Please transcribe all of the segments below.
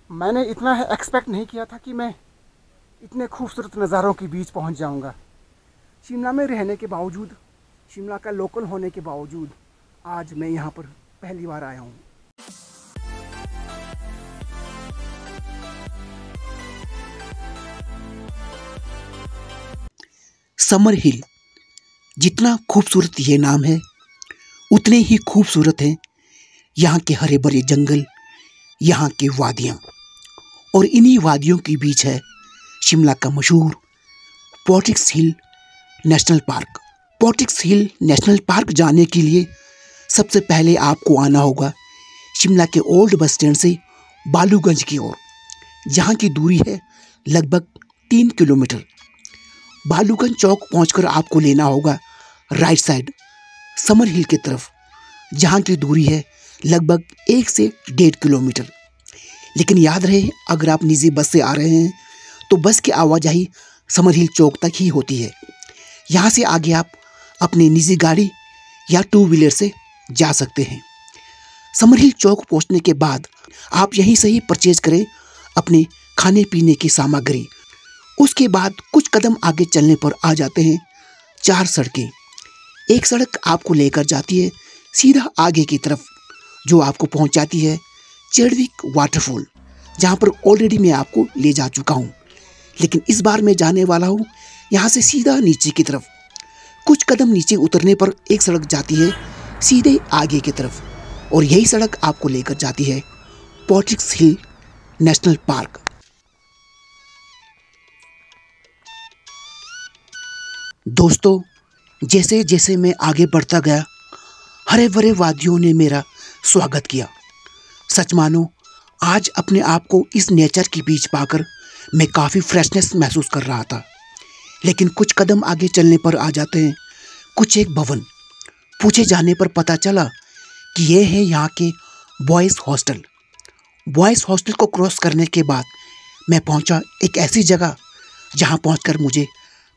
मैंने इतना एक्सपेक्ट नहीं किया था कि मैं इतने खूबसूरत नज़ारों के बीच पहुंच जाऊंगा। शिमला में रहने के बावजूद, शिमला का लोकल होने के बावजूद आज मैं यहाँ पर पहली बार आया हूँ। समर हिल, जितना खूबसूरत ये नाम है उतने ही खूबसूरत हैं यहाँ के हरे भरे जंगल, यहाँ की वादियाँ। और इन्हीं वादियों के बीच है शिमला का मशहूर पोर्टिक्स हिल नेशनल पार्क। पोर्टिक्स हिल नेशनल पार्क जाने के लिए सबसे पहले आपको आना होगा शिमला के ओल्ड बस स्टैंड से बालूगंज की ओर, जहाँ की दूरी है लगभग 3 किलोमीटर। बालूगंज चौक पहुंचकर आपको लेना होगा राइट साइड समर हिल की तरफ, जहाँ की दूरी है लगभग 1 से 1.5 किलोमीटर। लेकिन याद रहे, अगर आप निजी बस से आ रहे हैं तो बस की आवाजाही समर हिल चौक तक ही होती है। यहाँ से आगे आप अपनी निजी गाड़ी या 2 व्हीलर से जा सकते हैं। समर हिल चौक पहुँचने के बाद आप यहीं से ही परचेज करें अपने खाने पीने की सामग्री। उसके बाद कुछ कदम आगे चलने पर आ जाते हैं 4 सड़कें। एक सड़क आपको लेकर जाती है सीधा आगे की तरफ, जो आपको पहुंचाती है चेडविक वाटरफॉल, जहां पर ऑलरेडी मैं आपको ले जा चुका हूं। लेकिन इस बार मैं जाने वाला हूं यहां से सीधा नीचे की तरफ। कुछ कदम नीचे उतरने पर एक सड़क जाती है सीधे आगे की तरफ, और यही सड़क आपको लेकर जाती है पोर्टिक्स हिल नेशनल पार्क। दोस्तों, जैसे जैसे मैं आगे बढ़ता गया, हरे भरे वादियों ने मेरा स्वागत किया। सच मानो, आज अपने आप को इस नेचर के बीच पाकर मैं काफ़ी फ्रेशनेस महसूस कर रहा था। लेकिन कुछ कदम आगे चलने पर आ जाते हैं कुछ एक भवन। पूछे जाने पर पता चला कि ये है यहाँ के बॉयज़ हॉस्टल। बॉयज़ हॉस्टल को क्रॉस करने के बाद मैं पहुँचा एक ऐसी जगह जहाँ पहुँचकर मुझे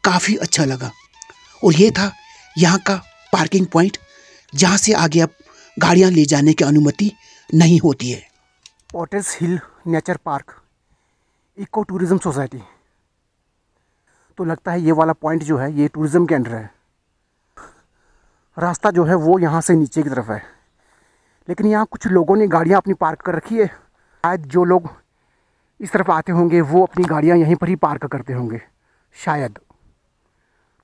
काफ़ी अच्छा लगा, और ये था यहाँ का पार्किंग पॉइंट, जहाँ से आगे अब गाड़ियाँ ले जाने की अनुमति नहीं होती है। पोर्टिक्स hill nature park eco tourism society, तो लगता है ये वाला पॉइंट जो है ये टूरिज़्म के अंडर है। रास्ता जो है वो यहाँ से नीचे की तरफ है, लेकिन यहाँ कुछ लोगों ने गाड़ियाँ अपनी पार्क कर रखी है। शायद जो लोग इस तरफ आते होंगे वो अपनी गाड़ियाँ यहीं पर ही पार्क करते होंगे शायद।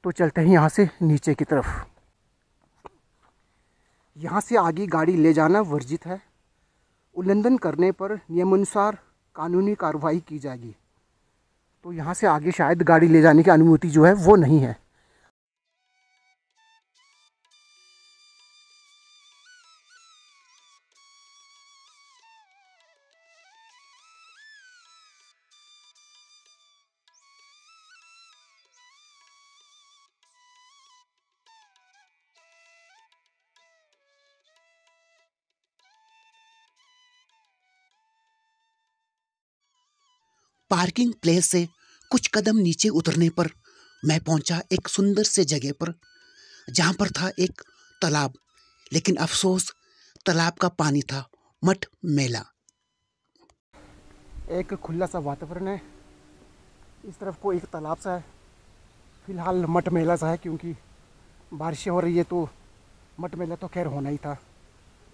तो चलते हैं यहाँ से नीचे की तरफ। यहाँ से आगे गाड़ी ले जाना वर्जित है। उल्लंघन करने पर नियमानुसार कानूनी कार्रवाई की जाएगी। तो यहाँ से आगे शायद गाड़ी ले जाने की अनुमति जो है वो नहीं है। पार्किंग प्लेस से कुछ कदम नीचे उतरने पर मैं पहुंचा एक सुंदर से जगह पर, जहां पर था एक तालाब। लेकिन अफसोस, तालाब का पानी था मट मैला। एक खुला सा वातावरण है, इस तरफ को एक तालाब सा है। फिलहाल मट मेला सा है, क्योंकि बारिशें हो रही है तो मट मेला तो खैर होना ही था।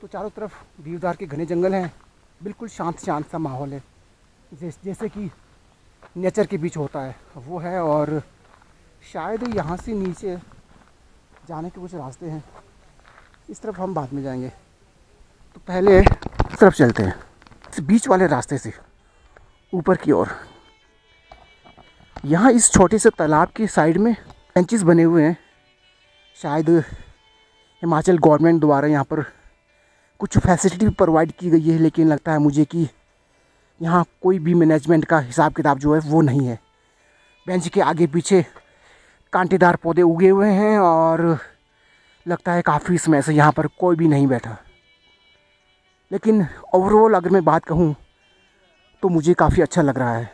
तो चारों तरफ देवदार के घने जंगल हैं, बिल्कुल शांत शांत सा माहौल है, जैसे कि नेचर के बीच होता है वो है। और शायद यहाँ से नीचे जाने के कुछ रास्ते हैं, इस तरफ हम बाद में जाएंगे। तो पहले इस तरफ चलते हैं, इस बीच वाले रास्ते से ऊपर की ओर। यहाँ इस छोटे से तालाब की साइड में बेंचेस बने हुए हैं। शायद हिमाचल गवर्नमेंट द्वारा यहाँ पर कुछ फैसिलिटी प्रोवाइड की गई है, लेकिन लगता है मुझे कि यहाँ कोई भी मैनेजमेंट का हिसाब किताब जो है वो नहीं है। बेंच के आगे पीछे कांटेदार पौधे उगे हुए हैं, और लगता है काफ़ी समय से यहाँ पर कोई भी नहीं बैठा। लेकिन ओवरऑल अगर मैं बात कहूँ तो मुझे काफ़ी अच्छा लग रहा है।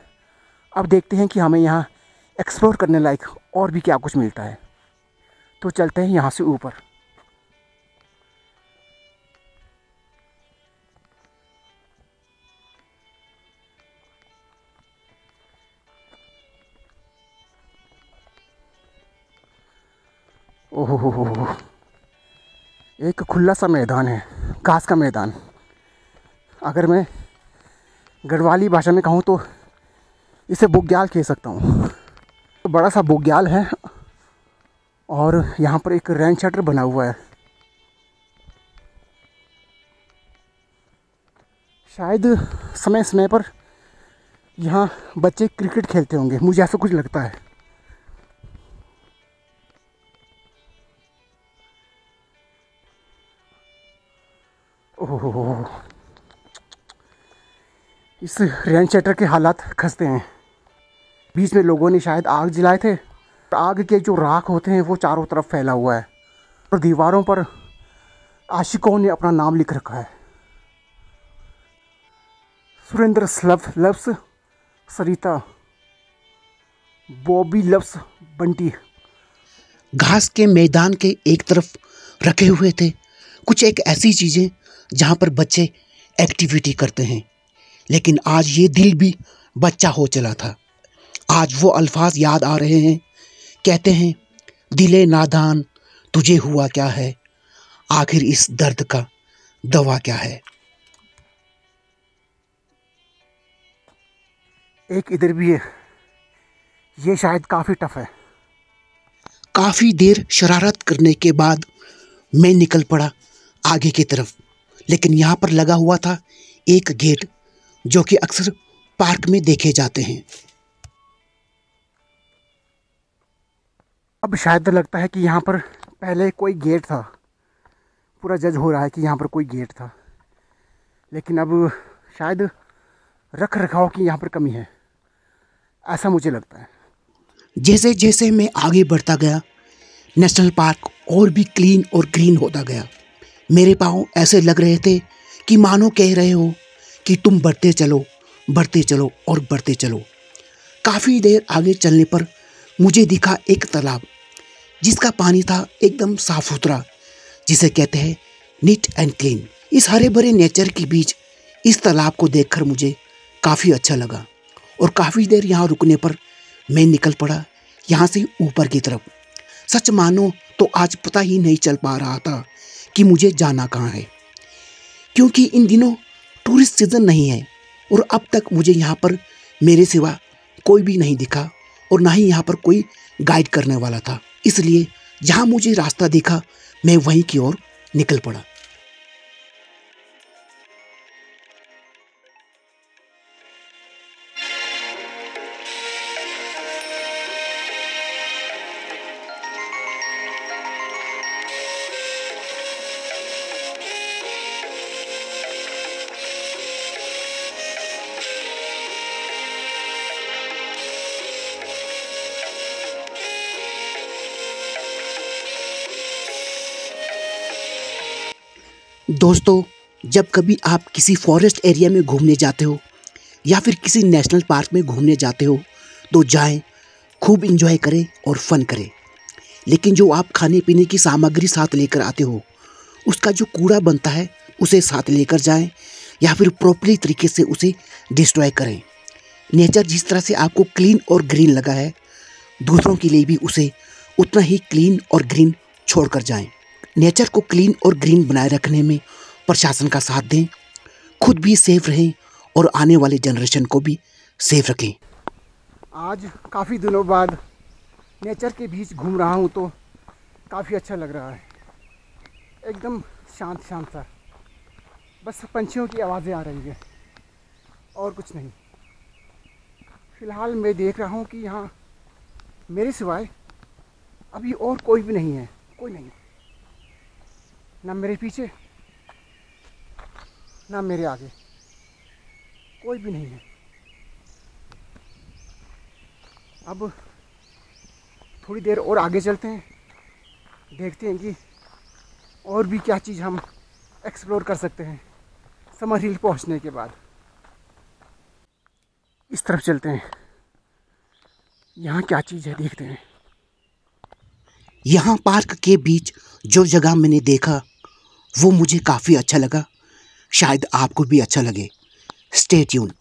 अब देखते हैं कि हमें यहाँ एक्सप्लोर करने लायक और भी क्या कुछ मिलता है। तो चलते हैं यहाँ से ऊपर। ओहो हो, एक खुला सा मैदान है, घास का मैदान। अगर मैं गढ़वाली भाषा में कहूँ तो इसे बुग्याल कह सकता हूँ। तो बड़ा सा बुग्याल है और यहाँ पर एक रेन शटर बना हुआ है। शायद समय समय पर यहाँ बच्चे क्रिकेट खेलते होंगे, मुझे ऐसा कुछ लगता है। ओहो, इस रेन शटर के हालात खस्ते हैं। बीच में लोगों ने शायद आग जलाए थे। आग के जो राख होते हैं वो चारों तरफ फैला हुआ है और दीवारों पर आशिकों ने अपना नाम लिख रखा है। सुरेंद्र लव्स सरिता, बॉबी लव्स बंटी। घास के मैदान के एक तरफ रखे हुए थे कुछ एक ऐसी चीज़ें जहाँ पर बच्चे एक्टिविटी करते हैं, लेकिन आज ये दिल भी बच्चा हो चला था। आज वो अल्फाज याद आ रहे हैं, कहते हैं दिले नादान तुझे हुआ क्या है, आखिर इस दर्द का दवा क्या है। एक इधर भी है, ये शायद काफ़ी टफ है। काफ़ी देर शरारत करने के बाद मैं निकल पड़ा आगे की तरफ, लेकिन यहाँ पर लगा हुआ था एक गेट जो कि अक्सर पार्क में देखे जाते हैं। अब शायद लगता है कि यहाँ पर पहले कोई गेट था। पूरा जज हो रहा है कि यहाँ पर कोई गेट था, लेकिन अब शायद रख रखाव की यहाँ पर कमी है, ऐसा मुझे लगता है। जैसे जैसे मैं आगे बढ़ता गया, नेशनल पार्क और भी क्लीन और ग्रीन होता गया। मेरे पाँव ऐसे लग रहे थे कि मानो कह रहे हो कि तुम बढ़ते चलो, बढ़ते चलो और बढ़ते चलो। काफ़ी देर आगे चलने पर मुझे दिखा एक तालाब जिसका पानी था एकदम साफ सुथरा, जिसे कहते हैं नीट एंड क्लीन। इस हरे भरे नेचर के बीच इस तालाब को देखकर मुझे काफ़ी अच्छा लगा और काफ़ी देर यहाँ रुकने पर मैं निकल पड़ा यहाँ से ऊपर की तरफ। सच मानो तो आज पता ही नहीं चल पा रहा था कि मुझे जाना कहाँ है, क्योंकि इन दिनों टूरिस्ट सीज़न नहीं है और अब तक मुझे यहाँ पर मेरे सिवा कोई भी नहीं दिखा और ना ही यहाँ पर कोई गाइड करने वाला था। इसलिए जहाँ मुझे रास्ता दिखा मैं वहीं की ओर निकल पड़ा। दोस्तों, जब कभी आप किसी फॉरेस्ट एरिया में घूमने जाते हो या फिर किसी नेशनल पार्क में घूमने जाते हो तो जाएं, खूब इंजॉय करें और फन करें। लेकिन जो आप खाने पीने की सामग्री साथ लेकर आते हो उसका जो कूड़ा बनता है उसे साथ लेकर जाएं या फिर प्रॉपर्ली तरीके से उसे डिस्ट्रॉय करें। नेचर जिस तरह से आपको क्लीन और ग्रीन लगा है, दूसरों के लिए भी उसे उतना ही क्लीन और ग्रीन छोड़कर जाएं। नेचर को क्लीन और ग्रीन बनाए रखने में प्रशासन का साथ दें, खुद भी सेफ रहें और आने वाले जनरेशन को भी सेफ रखें। आज काफ़ी दिनों बाद नेचर के बीच घूम रहा हूँ तो काफ़ी अच्छा लग रहा है। एकदम शांत शांत सा, बस पंछियों की आवाज़ें आ रही है और कुछ नहीं। फ़िलहाल मैं देख रहा हूँ कि यहाँ मेरे सिवाय अभी और कोई भी नहीं है, कोई नहीं, ना मेरे पीछे ना मेरे आगे, कोई भी नहीं है। अब थोड़ी देर और आगे चलते हैं, देखते हैं कि और भी क्या चीज़ हम एक्सप्लोर कर सकते हैं समर हिल पहुंचने के बाद। इस तरफ चलते हैं, यहाँ क्या चीज़ है देखते हैं। यहाँ पार्क के बीच जो जगह मैंने देखा वो मुझे काफ़ी अच्छा लगा, शायद आपको भी अच्छा लगे। Stay tune.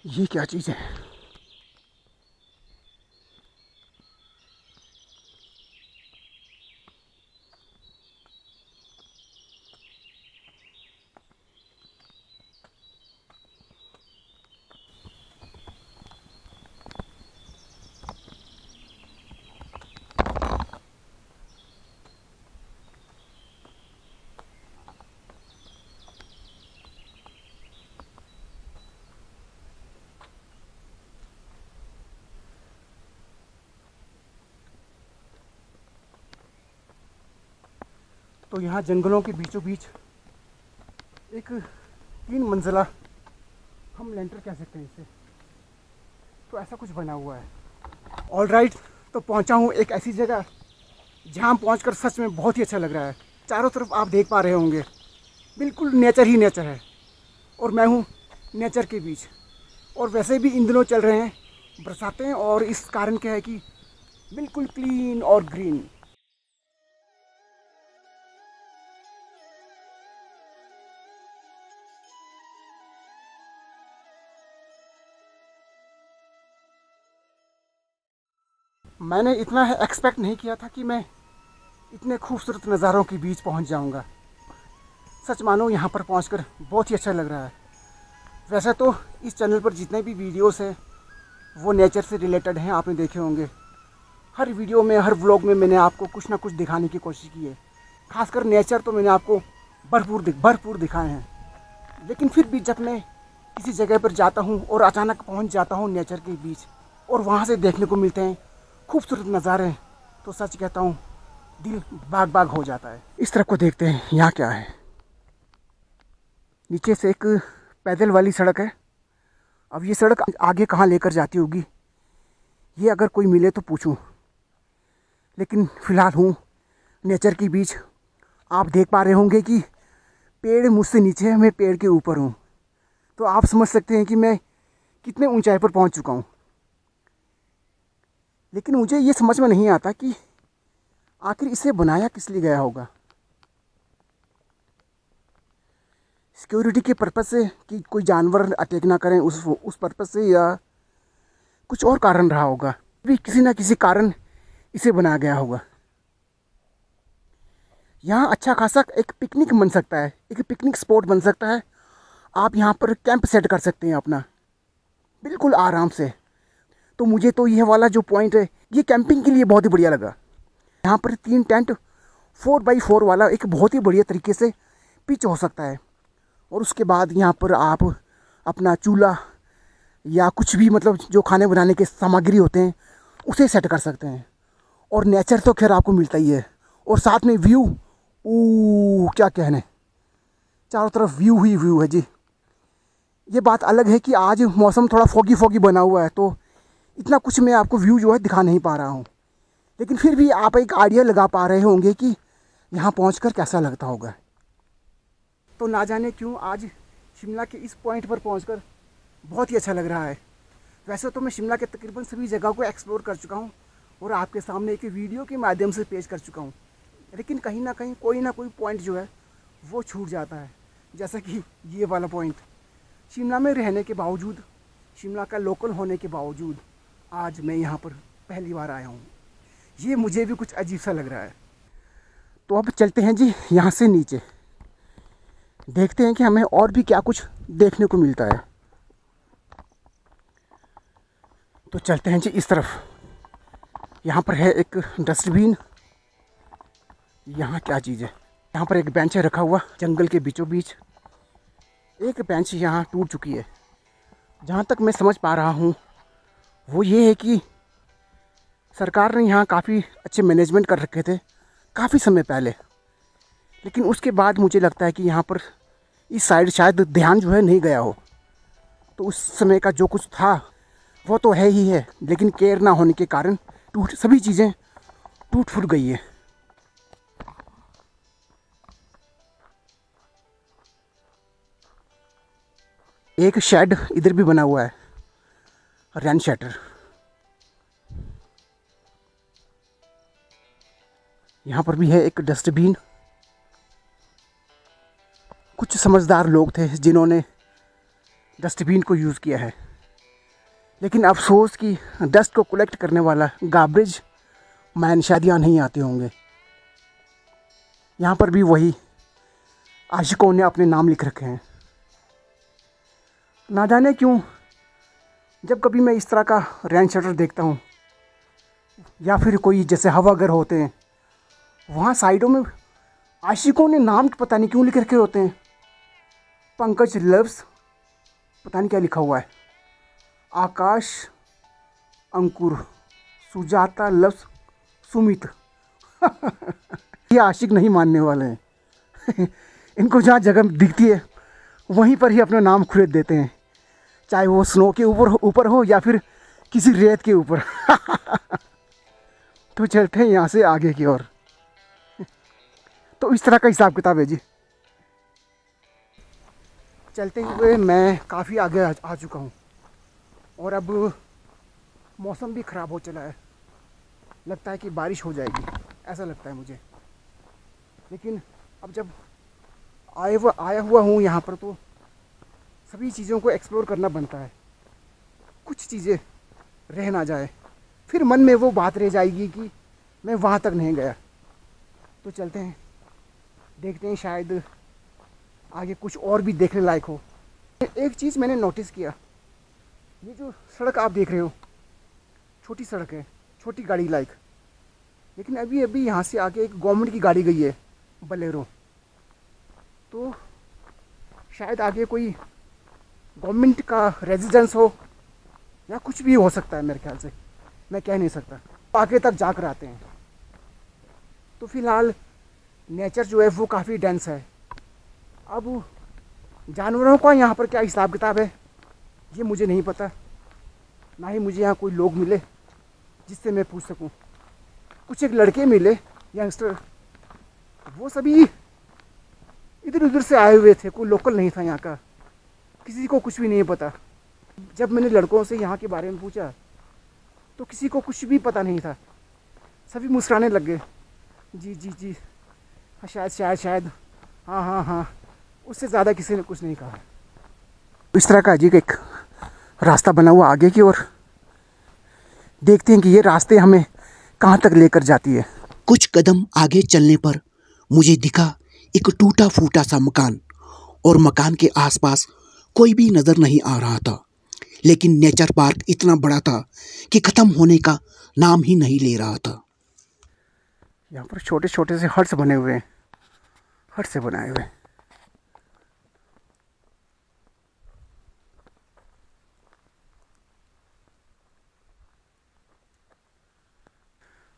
ये क्या चीज़ है? तो यहाँ जंगलों के बीचों बीच एक 3 मंजिला, हम लेंटर कह सकते हैं इसे, तो ऐसा कुछ बना हुआ है। ऑल राइट, तो पहुँचा हूँ एक ऐसी जगह जहाँ पहुँचकर सच में बहुत ही अच्छा लग रहा है। चारों तरफ आप देख पा रहे होंगे, बिल्कुल नेचर ही नेचर है और मैं हूँ नेचर के बीच। और वैसे भी इन दिनों चल रहे हैं बरसातें, और इस कारण क्या है कि बिल्कुल क्लीन और ग्रीन। मैंने इतना एक्सपेक्ट नहीं किया था कि मैं इतने खूबसूरत नज़ारों के बीच पहुंच जाऊंगा। सच मानो यहाँ पर पहुंचकर बहुत ही अच्छा लग रहा है। वैसे तो इस चैनल पर जितने भी वीडियोस हैं वो नेचर से रिलेटेड हैं, आपने देखे होंगे। हर वीडियो में, हर व्लॉग में मैंने आपको कुछ ना कुछ दिखाने की कोशिश की है। खासकर नेचर तो मैंने आपको भरपूर दिखाए हैं। लेकिन फिर भी जब मैं किसी जगह पर जाता हूँ और अचानक पहुँच जाता हूँ नेचर के बीच, और वहाँ से देखने को मिलते हैं खूबसूरत नज़ारे, तो सच कहता हूँ दिल बाग बाग हो जाता है। इस तरफ को देखते हैं, यहाँ क्या है। नीचे से एक पैदल वाली सड़क है। अब ये सड़क आगे कहाँ लेकर जाती होगी, ये अगर कोई मिले तो पूछूं। लेकिन फ़िलहाल हूँ नेचर के बीच। आप देख पा रहे होंगे कि पेड़ मुझसे नीचे है, मैं पेड़ के ऊपर हूँ। तो आप समझ सकते हैं कि मैं कितने ऊंचाई पर पहुँच चुका हूँ। लेकिन मुझे ये समझ में नहीं आता कि आखिर इसे बनाया किस लिए गया होगा। सिक्योरिटी के पर्पज़ से, कि कोई जानवर अटैक ना करें उस पर्पज़ से, या कुछ और कारण रहा होगा। भी किसी ना किसी कारण इसे बनाया गया होगा। यहाँ अच्छा खासा एक पिकनिक बन सकता है, एक पिकनिक स्पॉट बन सकता है। आप यहाँ पर कैंप सेट कर सकते हैं अपना, बिल्कुल आराम से। तो मुझे तो यह वाला जो पॉइंट है, ये कैंपिंग के लिए बहुत ही बढ़िया लगा। यहाँ पर 3 टेंट 4x4 वाला एक बहुत ही बढ़िया तरीके से पिच हो सकता है। और उसके बाद यहाँ पर आप अपना चूल्हा या कुछ भी, मतलब जो खाने बनाने के सामग्री होते हैं, उसे सेट कर सकते हैं। और नेचर तो खैर आपको मिलता ही है, और साथ में व्यू, क्या कहने, चारों तरफ व्यू ही व्यू है जी। ये बात अलग है कि आज मौसम थोड़ा फॉगी बना हुआ है, तो इतना कुछ मैं आपको व्यू जो है दिखा नहीं पा रहा हूँ। लेकिन फिर भी आप एक आइडिया लगा पा रहे होंगे कि यहाँ पहुँचकर कैसा लगता होगा। तो ना जाने क्यों आज शिमला के इस पॉइंट पर पहुँचकर बहुत ही अच्छा लग रहा है। वैसे तो मैं शिमला के तकरीबन सभी जगह को एक्सप्लोर कर चुका हूँ और आपके सामने एक वीडियो के माध्यम से पेश कर चुका हूँ। लेकिन कहीं ना कहीं कोई ना कोई पॉइंट जो है वो छूट जाता है। जैसा कि ये वाला पॉइंट, शिमला में रहने के बावजूद, शिमला का लोकल होने के बावजूद, आज मैं यहाँ पर पहली बार आया हूँ। ये मुझे भी कुछ अजीब सा लग रहा है। तो अब चलते हैं जी यहाँ से नीचे, देखते हैं कि हमें और भी क्या कुछ देखने को मिलता है। तो चलते हैं जी इस तरफ। यहाँ पर है एक डस्टबिन। यहाँ क्या चीज़ है, यहाँ पर एक बेंच है रखा हुआ जंगल के बीचों बीच। एक बेंच यहाँ टूट चुकी है। जहाँ तक मैं समझ पा रहा हूँ वो ये है कि सरकार ने यहाँ काफ़ी अच्छे मैनेजमेंट कर रखे थे काफ़ी समय पहले। लेकिन उसके बाद मुझे लगता है कि यहाँ पर इस साइड शायद ध्यान जो है नहीं गया हो। तो उस समय का जो कुछ था वो तो है ही है, लेकिन केयर ना होने के कारण सभी चीज़ें टूट फूट गई है। एक शेड इधर भी बना हुआ है, रेन शेटर। यहाँ पर भी है एक डस्टबिन। कुछ समझदार लोग थे जिन्होंने डस्टबिन को यूज़ किया है। लेकिन अफसोस कि डस्ट को कलेक्ट करने वाला गार्बेज मैन शायद यहाँ नहीं आते होंगे। यहाँ पर भी वही आशिकों ने अपने नाम लिख रखे हैं। ना जाने क्यों जब कभी मैं इस तरह का रेन शटर देखता हूँ या फिर कोई जैसे हवाघर होते हैं, वहाँ साइडों में आशिकों ने नाम पता नहीं क्यों लिख रखे होते हैं। पंकज लव्स, पता नहीं क्या लिखा हुआ है, आकाश अंकुर, सुजाता लव्स सुमित। ये आशिक नहीं मानने वाले हैं। इनको जहाँ जगह दिखती है वहीं पर ही अपना नाम खुद देते हैं, चाहे वो स्नो के ऊपर हो या फिर किसी रेत के ऊपर। तो चलते हैं यहाँ से आगे की ओर। तो इस तरह का हिसाब किताब है जी। चलते हुए मैं काफ़ी आगे आ चुका हूँ और अब मौसम भी ख़राब हो चला है। लगता है कि बारिश हो जाएगी, ऐसा लगता है मुझे। लेकिन अब जब आया हुआ हूँ यहाँ पर, तो सभी चीज़ों को एक्सप्लोर करना बनता है। कुछ चीज़ें रह ना जाए, फिर मन में वो बात रह जाएगी कि मैं वहाँ तक नहीं गया। तो चलते हैं, देखते हैं, शायद आगे कुछ और भी देखने लायक हो। एक चीज़ मैंने नोटिस किया, ये जो सड़क आप देख रहे हो, छोटी सड़क है, छोटी गाड़ी लायक, लेकिन अभी यहाँ से आगे एक गवर्नमेंट की गाड़ी गई है, बलेरो। तो शायद आगे कोई गवर्नमेंट का रेजिडेंस हो या कुछ भी हो सकता है, मेरे ख्याल से, मैं कह नहीं सकता। आगे तक जाकर आते हैं। तो फिलहाल नेचर जो है वो काफ़ी डेंस है। अब जानवरों का यहाँ पर क्या हिसाब किताब है ये मुझे नहीं पता, ना ही मुझे यहाँ कोई लोग मिले जिससे मैं पूछ सकूँ। कुछ एक लड़के मिले, यंगस्टर, वो सभी इधर उधर से आए हुए थे, कोई लोकल नहीं था यहाँ का, किसी को कुछ भी नहीं पता। जब मैंने लड़कों से यहाँ के बारे में पूछा तो किसी को कुछ भी पता नहीं था, सभी मुस्कुराने लग गए, जी जी जी, हाँ शायद, हाँ, उससे ज़्यादा किसी ने कुछ नहीं कहा। इस तरह का अजीब एक रास्ता बना हुआ आगे की ओर। देखते हैं कि ये रास्ते हमें कहाँ तक लेकर जाती है। कुछ कदम आगे चलने पर मुझे दिखा एक टूटा फूटा सा मकान, और मकान के आसपास कोई भी नज़र नहीं आ रहा था। लेकिन नेचर पार्क इतना बड़ा था कि ख़त्म होने का नाम ही नहीं ले रहा था। यहाँ पर छोटे छोटे से हट्स बने हुए हैं, हट से बनाए हुए।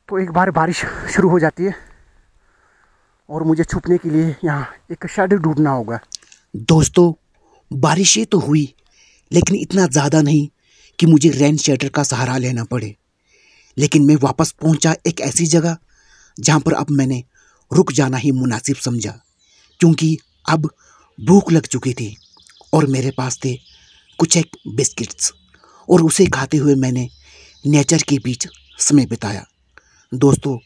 तो एक बार बारिश शुरू हो जाती है और मुझे छुपने के लिए यहाँ एक शेड ढूंढना होगा। दोस्तों, बारिशें तो हुई, लेकिन इतना ज़्यादा नहीं कि मुझे रेन शेटर का सहारा लेना पड़े। लेकिन मैं वापस पहुंचा एक ऐसी जगह जहां पर अब मैंने रुक जाना ही मुनासिब समझा, क्योंकि अब भूख लग चुकी थी और मेरे पास थे कुछ एक बिस्किट्स, और उसे खाते हुए मैंने नेचर के बीच समय बिताया। दोस्तों,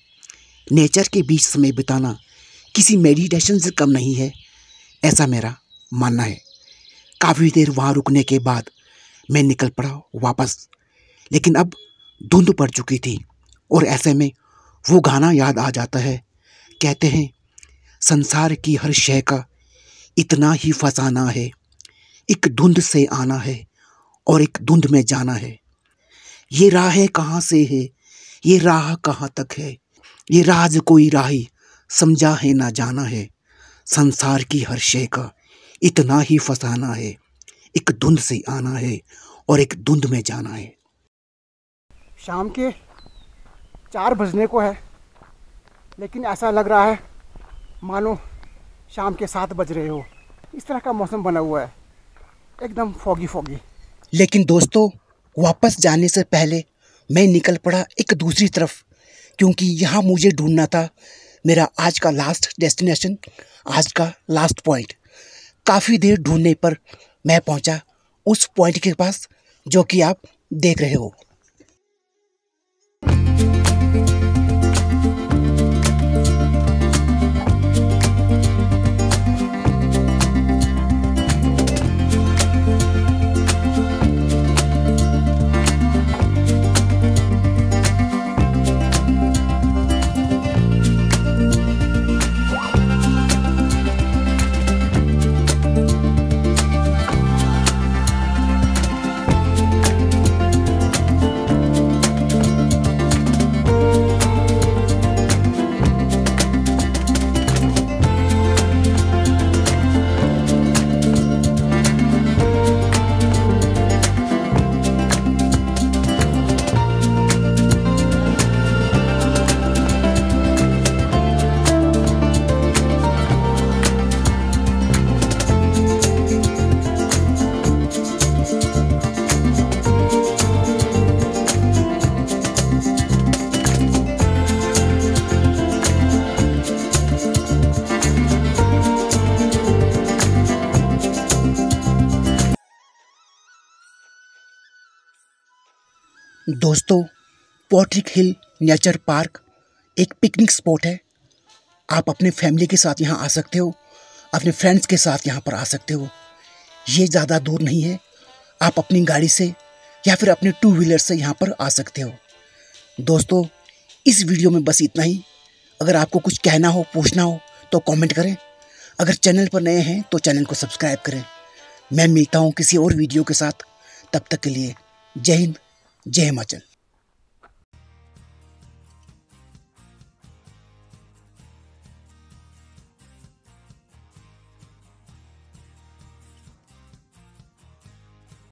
नेचर के बीच समय बिताना किसी मेडिटेशन से कम नहीं है, ऐसा मेरा मानना है। काफ़ी देर वहाँ रुकने के बाद मैं निकल पड़ा वापस, लेकिन अब धुंध पड़ चुकी थी और ऐसे में वो गाना याद आ जाता है। कहते हैं, संसार की हर शय का इतना ही फसाना है, एक धुंध से आना है और एक धुंध में जाना है। ये राह कहाँ से है, ये राह कहाँ तक है, ये राज कोई राही समझा है ना जाना है। संसार की हर शय का इतना ही फसाना है, एक धुंध से आना है और एक धुंध में जाना है। शाम के 4 बजने को है, लेकिन ऐसा लग रहा है मानो शाम के 7 बज रहे हो। इस तरह का मौसम बना हुआ है, एकदम फॉगी। लेकिन दोस्तों, वापस जाने से पहले मैं निकल पड़ा एक दूसरी तरफ, क्योंकि यहाँ मुझे ढूंढना था मेरा आज का लास्ट डेस्टिनेशन, आज का लास्ट पॉइंट। काफ़ी देर ढूंढने पर मैं पहुँचा उस पॉइंट के पास जो कि आप देख रहे हो। दोस्तों, पॉट्रिक हिल नेचर पार्क एक पिकनिक स्पॉट है। आप अपने फैमिली के साथ यहाँ आ सकते हो, अपने फ्रेंड्स के साथ यहाँ पर आ सकते हो। ये ज़्यादा दूर नहीं है, आप अपनी गाड़ी से या फिर अपने 2 व्हीलर से यहाँ पर आ सकते हो। दोस्तों, इस वीडियो में बस इतना ही। अगर आपको कुछ कहना हो, पूछना हो तो कमेंट करें। अगर चैनल पर नए हैं तो चैनल को सब्सक्राइब करें। मैं मिलता हूँ किसी और वीडियो के साथ। तब तक के लिए जय हिंद, जय हिमाचल।